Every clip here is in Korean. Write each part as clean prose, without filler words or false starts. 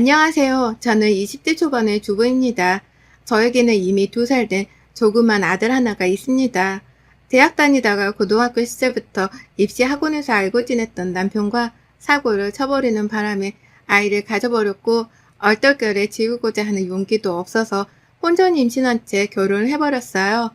안녕하세요. 저는 20대 초반의 주부입니다. 저에게는 이미 2살 된 조그만 아들 하나가 있습니다. 대학 다니다가 고등학교 시절부터 입시 학원에서 알고 지냈던 남편과 사고를 쳐버리는 바람에 아이를 가져버렸고 얼떨결에 지우고자 하는 용기도 없어서 혼전 임신한 채 결혼을 해버렸어요.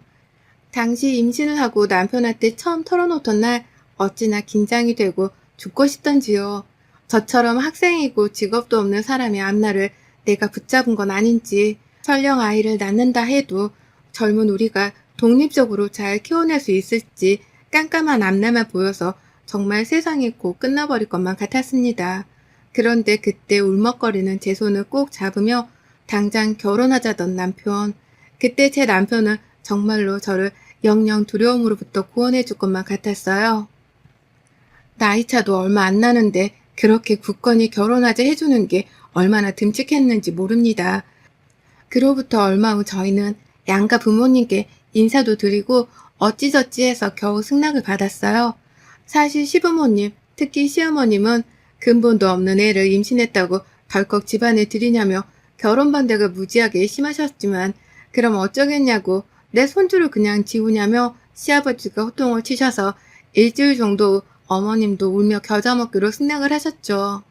당시 임신을 하고 남편한테 처음 털어놓던 날 어찌나 긴장이 되고 죽고 싶던지요. 저처럼 학생이고 직업도 없는 사람의 앞날을 내가 붙잡은 건 아닌지, 설령 아이를 낳는다 해도 젊은 우리가 독립적으로 잘 키워낼 수 있을지 깜깜한 앞날만 보여서 정말 세상이 곧 끝나버릴 것만 같았습니다. 그런데 그때 울먹거리는 제 손을 꼭 잡으며 당장 결혼하자던 남편. 그때 제 남편은 정말로 저를 영영 두려움으로부터 구원해 줄 것만 같았어요. 나이차도 얼마 안 나는데 그렇게 굳건히 결혼하자 해주는 게 얼마나 듬직했는지 모릅니다. 그로부터 얼마 후 저희는 양가 부모님께 인사도 드리고 어찌저찌 해서 겨우 승낙을 받았어요. 사실 시부모님, 특히 시어머님은 근본도 없는 애를 임신했다고 덜컥 집안에 들이냐며 결혼 반대가 무지하게 심하셨지만 그럼 어쩌겠냐고 내 손주를 그냥 지우냐며 시아버지가 호통을 치셔서 일주일 정도 후 어머님도 울며 겨자 먹기로 승낙을 하셨죠.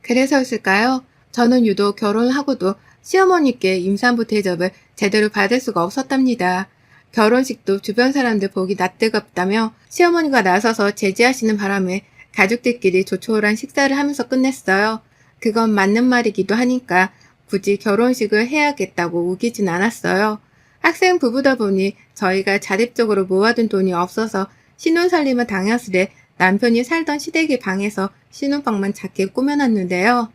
그래서였을까요? 저는 유독 결혼을 하고도 시어머니께 임산부 대접을 제대로 받을 수가 없었답니다. 결혼식도 주변 사람들 보기 낯뜨겁다며 시어머니가 나서서 제지하시는 바람에 가족들끼리 조촐한 식사를 하면서 끝냈어요. 그건 맞는 말이기도 하니까 굳이 결혼식을 해야겠다고 우기진 않았어요. 학생 부부다 보니 저희가 자립적으로 모아둔 돈이 없어서 신혼살림은 당연스레 남편이 살던 시댁의 방에서 신혼방만 작게 꾸며놨는데요.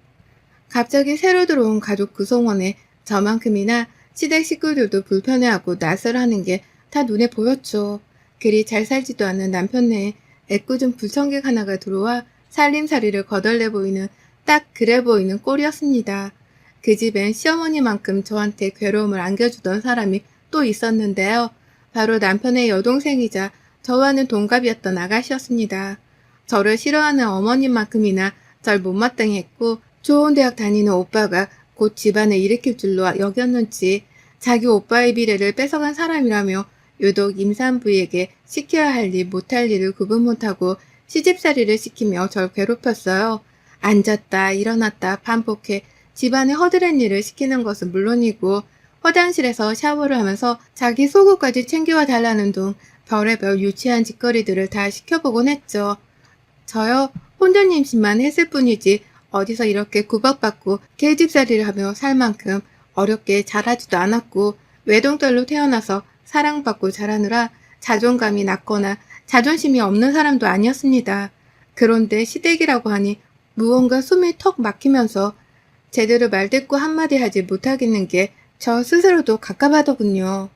갑자기 새로 들어온 가족 구성원에 저만큼이나 시댁 식구들도 불편해하고 낯설어하는 게 다 눈에 보였죠. 그리 잘 살지도 않는 남편 내에 애꿎은 불청객 하나가 들어와 살림살이를 거덜내 보이는 딱 그래 보이는 꼴이었습니다. 그 집엔 시어머니만큼 저한테 괴로움을 안겨주던 사람이 또 있었는데요. 바로 남편의 여동생이자 저와는 동갑이었던 아가씨였습니다. 저를 싫어하는 어머님만큼이나 절 못마땅히 했고 좋은 대학 다니는 오빠가 곧 집안을 일으킬 줄로 여겼는지 자기 오빠의 미래를 뺏어간 사람이라며 유독 임산부에게 시켜야 할 일 못할 일을 구분 못하고 시집살이를 시키며 절 괴롭혔어요. 앉았다 일어났다 반복해 집안의 허드렛 일을 시키는 것은 물론이고 화장실에서 샤워를 하면서 자기 속옷까지 챙겨와 달라는 둥 별의별 유치한 짓거리들을 다 시켜보곤 했죠. 저요 혼전 임신만 했을 뿐이지 어디서 이렇게 구박받고 계집살이를 하며 살 만큼 어렵게 자라지도 않았고 외동딸로 태어나서 사랑받고 자라느라 자존감이 낮거나 자존심이 없는 사람도 아니었습니다. 그런데 시댁이라고 하니 무언가 숨이 턱 막히면서 제대로 말대꾸 한마디 하지 못하겠는 게 저 스스로도 갑갑하더군요.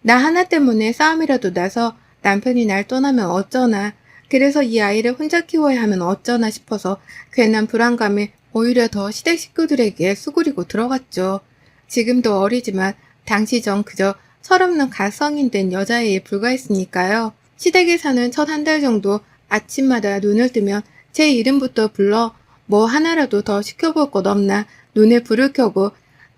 나 하나 때문에 싸움이라도 나서 남편이 날 떠나면 어쩌나, 그래서 이 아이를 혼자 키워야 하면 어쩌나 싶어서 괜한 불안감에 오히려 더 시댁 식구들에게 수그리고 들어갔죠. 지금도 어리지만 당시 전 그저 철없는 갓성인 된 여자애에 불과했으니까요. 시댁에 사는 첫 한 달 정도 아침마다 눈을 뜨면 제 이름부터 불러 뭐 하나라도 더 시켜볼 것 없나 눈에 불을 켜고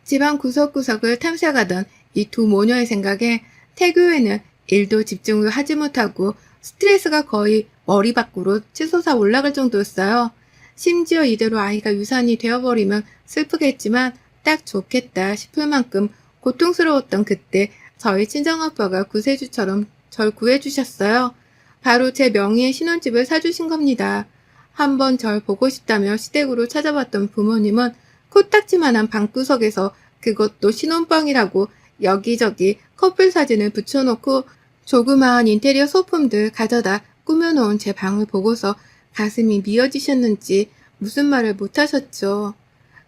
집안 구석구석을 탐색하던 이 두 모녀의 생각에 태교에는 일도 집중을 하지 못하고 스트레스가 거의 머리 밖으로 치솟아 올라갈 정도였어요. 심지어 이대로 아이가 유산이 되어버리면 슬프겠지만 딱 좋겠다 싶을 만큼 고통스러웠던 그때 저희 친정아빠가 구세주처럼 절 구해주셨어요. 바로 제 명의의 신혼집을 사주신 겁니다. 한번 절 보고 싶다며 시댁으로 찾아왔던 부모님은 코딱지만한 방구석에서 그것도 신혼방이라고 여기저기 커플 사진을 붙여놓고 조그마한 인테리어 소품들 가져다 꾸며놓은 제 방을 보고서 가슴이 미어지셨는지 무슨 말을 못하셨죠.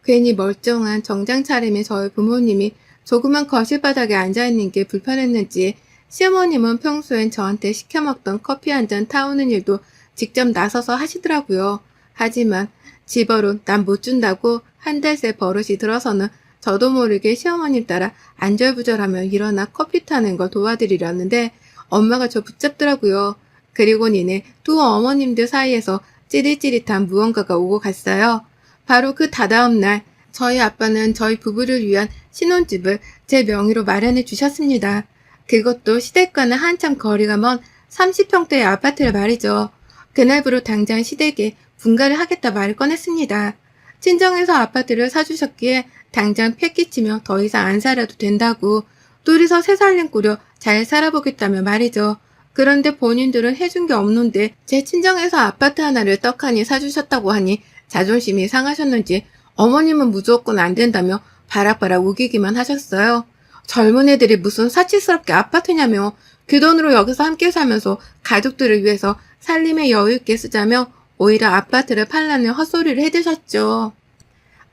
괜히 멀쩡한 정장 차림의 저희 부모님이 조그만 거실 바닥에 앉아있는 게 불편했는지 시어머님은 평소엔 저한테 시켜먹던 커피 한 잔 타오는 일도 직접 나서서 하시더라고요. 하지만 집어로 난 못 준다고 한 달 새 버릇이 들어서는 저도 모르게 시어머님 따라 안절부절하며 일어나 커피 타는 걸 도와드리려는데 엄마가 저 붙잡더라고요. 그리고 니네 두 어머님들 사이에서 찌릿찌릿한 무언가가 오고 갔어요. 바로 그 다다음 날 저희 아빠는 저희 부부를 위한 신혼집을 제 명의로 마련해 주셨습니다. 그것도 시댁과는 한참 거리가 먼 30평대의 아파트를 말이죠. 그날부로 당장 시댁에 분가를 하겠다 말을 꺼냈습니다. 친정에서 아파트를 사주셨기에 당장 패기치며 더 이상 안 살아도 된다고 둘이서 새 살림 꾸려 잘 살아보겠다며 말이죠. 그런데 본인들은 해준 게 없는데 제 친정에서 아파트 하나를 떡하니 사주셨다고 하니 자존심이 상하셨는지 어머님은 무조건 안 된다며 바락바락 우기기만 하셨어요. 젊은 애들이 무슨 사치스럽게 아파트냐며 그 돈으로 여기서 함께 살면서 가족들을 위해서 살림에 여유 있게 쓰자며 오히려 아파트를 팔라는 헛소리를 해드셨죠.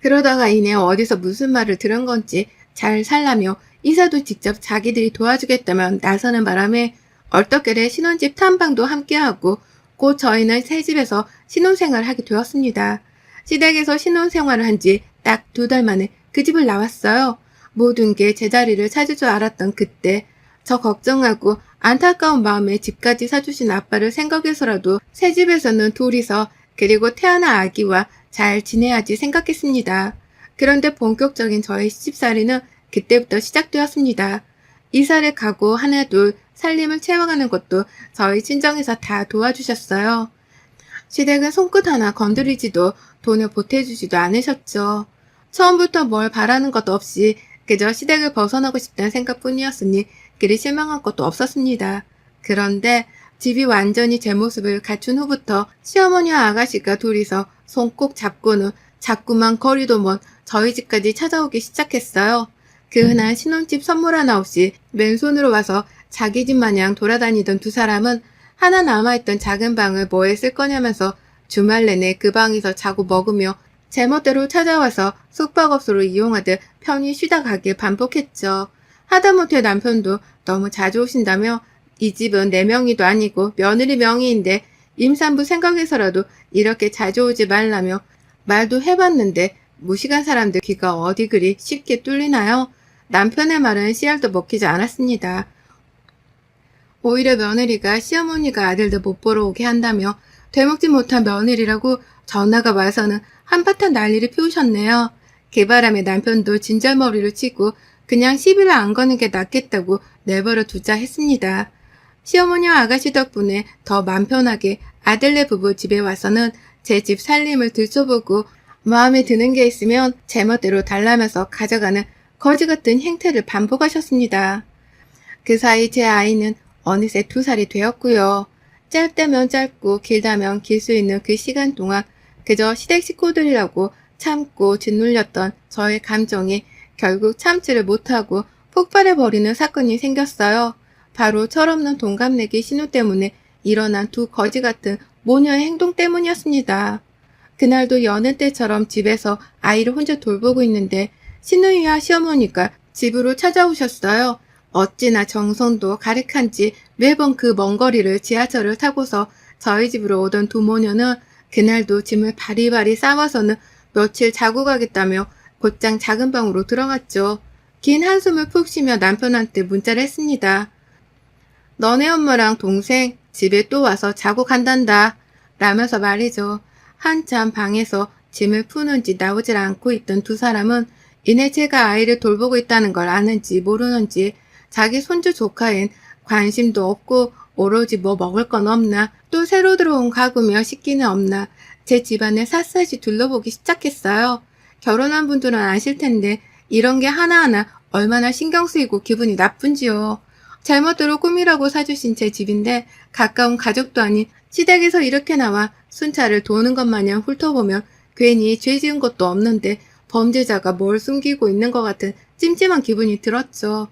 그러다가 이내 어디서 무슨 말을 들은 건지 잘 살라며 이사도 직접 자기들이 도와주겠다며 나서는 바람에 얼떨결에 신혼집 탐방도 함께하고 곧 저희는 새 집에서 신혼생활을 하게 되었습니다. 시댁에서 신혼생활을 한 지 딱 2달 만에 그 집을 나왔어요. 모든 게 제자리를 찾을 줄 알았던 그때 저 걱정하고 안타까운 마음에 집까지 사주신 아빠를 생각해서라도 새 집에서는 둘이서 그리고 태어난 아기와 잘 지내야지 생각했습니다. 그런데 본격적인 저의 시집살이는 그때부터 시작되었습니다. 이사를 가고 하나둘 살림을 채워가는 것도 저희 친정에서 다 도와주셨어요. 시댁은 손끝 하나 건드리지도 돈을 보태주지도 않으셨죠. 처음부터 뭘 바라는 것도 없이 그저 시댁을 벗어나고 싶다는 생각뿐이었으니 그리 실망한 것도 없었습니다. 그런데 집이 완전히 제 모습을 갖춘 후부터 시어머니와 아가씨가 둘이서 손 꼭 잡고는 자꾸만 거리도 먼 저희 집까지 찾아오기 시작했어요. 그 흔한 신혼집 선물 하나 없이 맨손으로 와서 자기 집 마냥 돌아다니던 두 사람은 하나 남아있던 작은 방을 뭐에 쓸 거냐면서 주말 내내 그 방에서 자고 먹으며 제멋대로 찾아와서 숙박업소를 이용하듯 편히 쉬다 가길 반복했죠. 하다못해 남편도 너무 자주 오신다며 이 집은 내 명의도 아니고 며느리 명의인데 임산부 생각해서라도 이렇게 자주 오지 말라며 말도 해봤는데 무식한 사람들 귀가 어디 그리 쉽게 뚫리나요? 남편의 말은 씨알도 먹히지 않았습니다. 오히려 며느리가 시어머니가 아들들 못 보러 오게 한다며 되먹지 못한 며느리라고 전화가 와서는 한바탕 난리를 피우셨네요. 그 바람에 남편도 진절머리를 치고 그냥 시비를 안 거는 게 낫겠다고 내버려 두자 했습니다. 시어머니와 아가씨 덕분에 더 맘 편하게 아들네 부부 집에 와서는 제 집 살림을 들춰보고 마음에 드는 게 있으면 제멋대로 달라면서 가져가는 거지 같은 행태를 반복하셨습니다. 그 사이 제 아이는 어느새 2살이 되었고요. 짧다면 짧고 길다면 길 수 있는 그 시간 동안 그저 시댁 식구들이라고 참고 짓눌렸던 저의 감정이 결국 참지를 못하고 폭발해버리는 사건이 생겼어요. 바로 철없는 동갑내기 신우 때문에 일어난 두 거지 같은 모녀의 행동 때문이었습니다. 그날도 여느 때처럼 집에서 아이를 혼자 돌보고 있는데 신우이와 시어머니가 집으로 찾아오셨어요. 어찌나 정성도 가득한지 매번 그 먼 거리를 지하철을 타고서 저희 집으로 오던 두 모녀는 그날도 짐을 바리바리 싸와서는 며칠 자고 가겠다며 곧장 작은 방으로 들어갔죠. 긴 한숨을 푹 쉬며 남편한테 문자를 했습니다. 너네 엄마랑 동생 집에 또 와서 자고 간단다. 라면서 말이죠. 한참 방에서 짐을 푸는지 나오질 않고 있던 두 사람은 이내 제가 아이를 돌보고 있다는 걸 아는지 모르는지 자기 손주 조카엔 관심도 없고 오로지 뭐 먹을 건 없나 또 새로 들어온 가구며 식기는 없나 제 집안을 샅샅이 둘러보기 시작했어요. 결혼한 분들은 아실 텐데 이런 게 하나하나 얼마나 신경 쓰이고 기분이 나쁜지요. 잘못대로 꿈이라고 사주신 제 집인데 가까운 가족도 아닌 시댁에서 이렇게 나와 순찰을 도는 것 마냥 훑어보면 괜히 죄 지은 것도 없는데 범죄자가 뭘 숨기고 있는 것 같은 찜찜한 기분이 들었죠.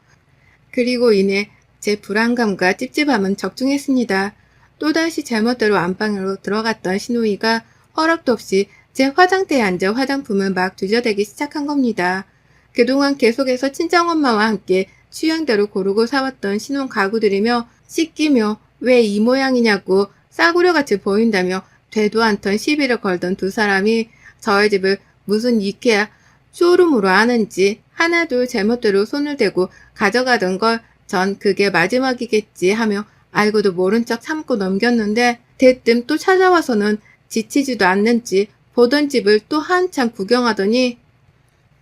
그리고 이내 제 불안감과 찝찝함은 적중했습니다. 또다시 제멋대로 안방으로 들어갔던 신우이가 허락도 없이 제 화장대에 앉아 화장품을 막 뒤져대기 시작한 겁니다. 그동안 계속해서 친정엄마와 함께 취향대로 고르고 사왔던 신혼 가구들이며 씻기며 왜 이 모양이냐고 싸구려같이 보인다며 되도 않던 시비를 걸던 두 사람이 저희 집을 무슨 이케아 쇼룸으로 아는지 하나둘 제멋대로 손을 대고 가져가던 걸 전 그게 마지막이겠지 하며 알고도 모른 척 참고 넘겼는데 대뜸 또 찾아와서는 지치지도 않는지 보던 집을 또 한참 구경하더니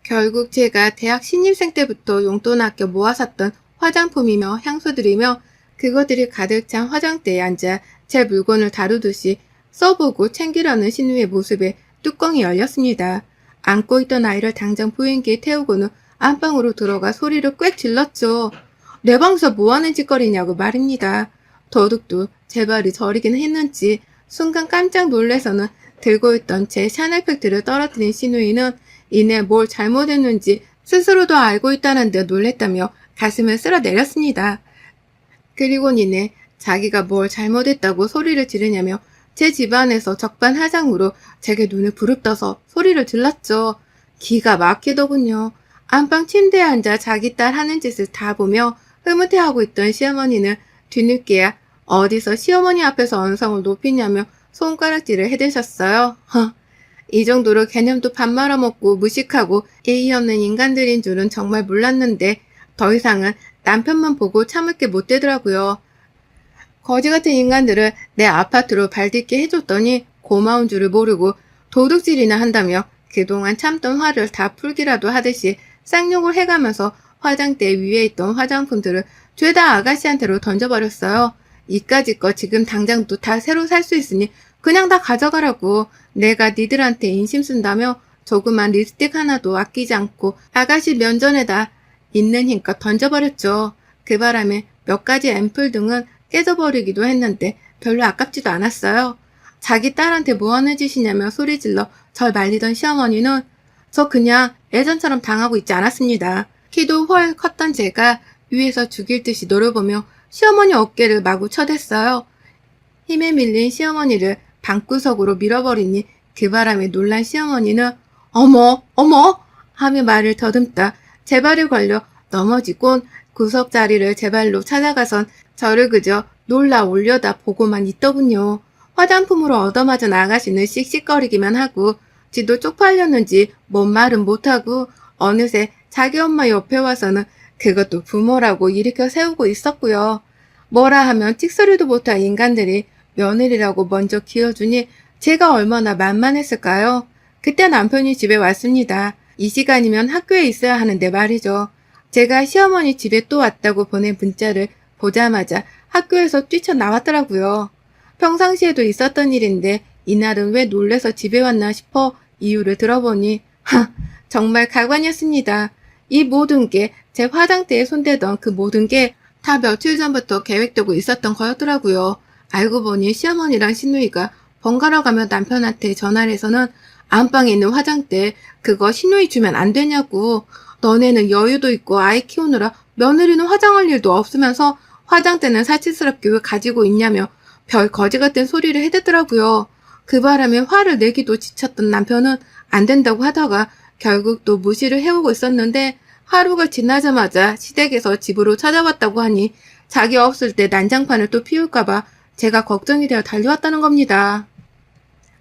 결국 제가 대학 신입생 때부터 용돈 아껴 모아 샀던 화장품이며 향수들이며 그것들이 가득 찬 화장대에 앉아 제 물건을 다루듯이 써보고 챙기려는 신우의 모습에 뚜껑이 열렸습니다. 안고 있던 아이를 당장 보행기에 태우고는 안방으로 들어가 소리를 꽥 질렀죠. 내 방에서 뭐하는 짓거리냐고 말입니다. 도둑도 제 발이 저리긴 했는지 순간 깜짝 놀래서는 들고 있던 제 샤넬팩트를 떨어뜨린 시누이는 이내 뭘 잘못했는지 스스로도 알고 있다는 데 놀랬다며 가슴을 쓸어내렸습니다. 그리고 니네 자기가 뭘 잘못했다고 소리를 지르냐며 제 집안에서 적반하장으로 제게 눈을 부릅떠서 소리를 질렀죠. 기가 막히더군요. 안방 침대에 앉아 자기 딸 하는 짓을 다 보며 흐뭇해하고 있던 시어머니는 뒤늦게야 어디서 시어머니 앞에서 언성을 높이냐며 손가락질을 해대셨어요. 이 정도로 개념도 밥 말아먹고 무식하고 예의 없는 인간들인 줄은 정말 몰랐는데 더 이상은 남편만 보고 참을 게 못 되더라고요. 거지 같은 인간들을 내 아파트로 발딛게 해줬더니 고마운 줄을 모르고 도둑질이나 한다며 그동안 참던 화를 다 풀기라도 하듯이 쌍욕을 해가면서 화장대 위에 있던 화장품들을 죄다 아가씨한테로 던져버렸어요. 이까짓 거 지금 당장도 다 새로 살 수 있으니 그냥 다 가져가라고. 내가 니들한테 인심 쓴다며 조그만 립스틱 하나도 아끼지 않고 아가씨 면전에다 있는 힘껏 던져버렸죠. 그 바람에 몇 가지 앰플 등은 깨져버리기도 했는데 별로 아깝지도 않았어요. 자기 딸한테 뭐하는 짓이냐며 소리질러 절 말리던 시어머니는 저 그냥 예전처럼 당하고 있지 않았습니다. 키도 훨 컸던 제가 위에서 죽일 듯이 노려보며 시어머니 어깨를 마구 쳐댔어요. 힘에 밀린 시어머니를 방구석으로 밀어버리니 그 바람에 놀란 시어머니는 어머 어머 하며 말을 더듬다 제 발에 걸려 넘어지곤 구석자리를 제 발로 찾아가선 저를 그저 놀라 올려다 보고만 있더군요. 화장품으로 얻어맞은 아가씨는 씩씩거리기만 하고 지도 쪽팔렸는지 뭔 말은 못하고 어느새 자기 엄마 옆에 와서는 그것도 부모라고 일으켜 세우고 있었고요. 뭐라 하면 찍소리도 못한 인간들이 며느리라고 먼저 기어주니 제가 얼마나 만만했을까요? 그때 남편이 집에 왔습니다. 이 시간이면 학교에 있어야 하는데 말이죠. 제가 시어머니 집에 또 왔다고 보낸 문자를 보자마자 학교에서 뛰쳐나왔더라고요. 평상시에도 있었던 일인데 이날은 왜 놀래서 집에 왔나 싶어 이유를 들어보니 정말 가관이었습니다. 이 모든 게 제 화장대에 손대던 그 모든 게 다 며칠 전부터 계획되고 있었던 거였더라고요. 알고 보니 시어머니랑 시누이가 번갈아 가며 남편한테 전화를 해서는 안방에 있는 화장대 그거 시누이 주면 안 되냐고. 너네는 여유도 있고 아이 키우느라 며느리는 화장할 일도 없으면서 화장대는 사치스럽게 왜 가지고 있냐며 별 거지 같은 소리를 해대더라고요. 그 바람에 화를 내기도 지쳤던 남편은 안 된다고 하다가 결국 또 무시를 해오고 있었는데 하루가 지나자마자 시댁에서 집으로 찾아왔다고 하니 자기 없을 때 난장판을 또 피울까봐 제가 걱정이 되어 달려왔다는 겁니다.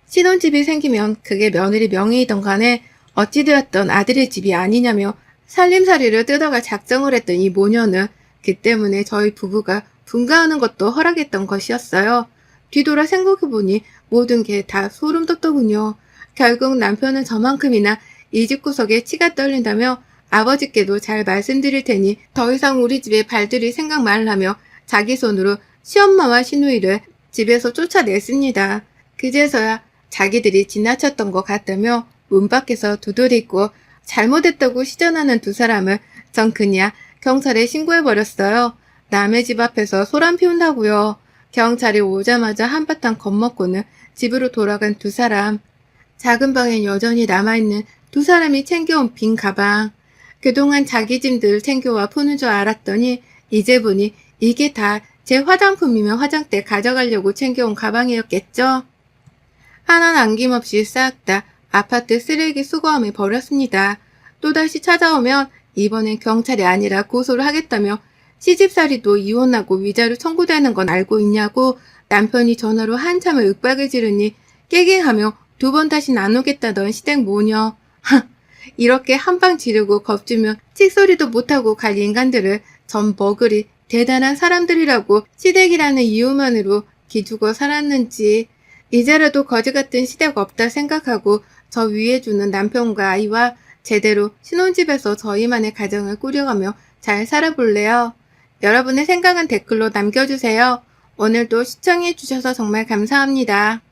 신혼집이 생기면 그게 며느리 명의이던 간에 어찌되었던 아들의 집이 아니냐며 살림살이를 뜯어갈 작정을 했던 이 모녀는 그 때문에 저희 부부가 분가하는 것도 허락했던 것이었어요. 뒤돌아 생각해보니 모든 게 다 소름 돋더군요. 결국 남편은 저만큼이나 이 집구석에 치가 떨린다며 아버지께도 잘 말씀드릴 테니 더 이상 우리 집에 발들일 생각 말라며 자기 손으로 시엄마와 시누이를 집에서 쫓아냈습니다. 그제서야 자기들이 지나쳤던 것 같다며 문 밖에서 두드리고 잘못했다고 시전하는 두 사람을 전 그냥 경찰에 신고해버렸어요. 남의 집 앞에서 소란 피운다고요. 경찰이 오자마자 한바탕 겁먹고는 집으로 돌아간 두 사람. 작은 방엔 여전히 남아있는 두 사람이 챙겨온 빈 가방. 그동안 자기 짐들 챙겨와 푸는 줄 알았더니 이제 보니 이게 다 제 화장품이며 화장대 가져가려고 챙겨온 가방이었겠죠. 하나 남김없이 싹 다 아파트 쓰레기 수거함에 버렸습니다. 또다시 찾아오면 이번엔 경찰이 아니라 고소를 하겠다며 시집살이도 이혼하고 위자료 청구되는 건 알고 있냐고 남편이 전화로 한참을 윽박을 지르니 깨갱하며 두 번 다시 안 오겠다던 시댁 모녀. 이렇게 한방 지르고 겁주며 칙소리도 못하고 갈 인간들을 전 버글이 대단한 사람들이라고 시댁이라는 이유만으로 기죽어 살았는지 이제라도 거지 같은 시대가 없다 생각하고 저 위해 주는 남편과 아이와 제대로 신혼집에서 저희만의 가정을 꾸려가며 잘 살아볼래요? 여러분의 생각은 댓글로 남겨주세요. 오늘도 시청해주셔서 정말 감사합니다.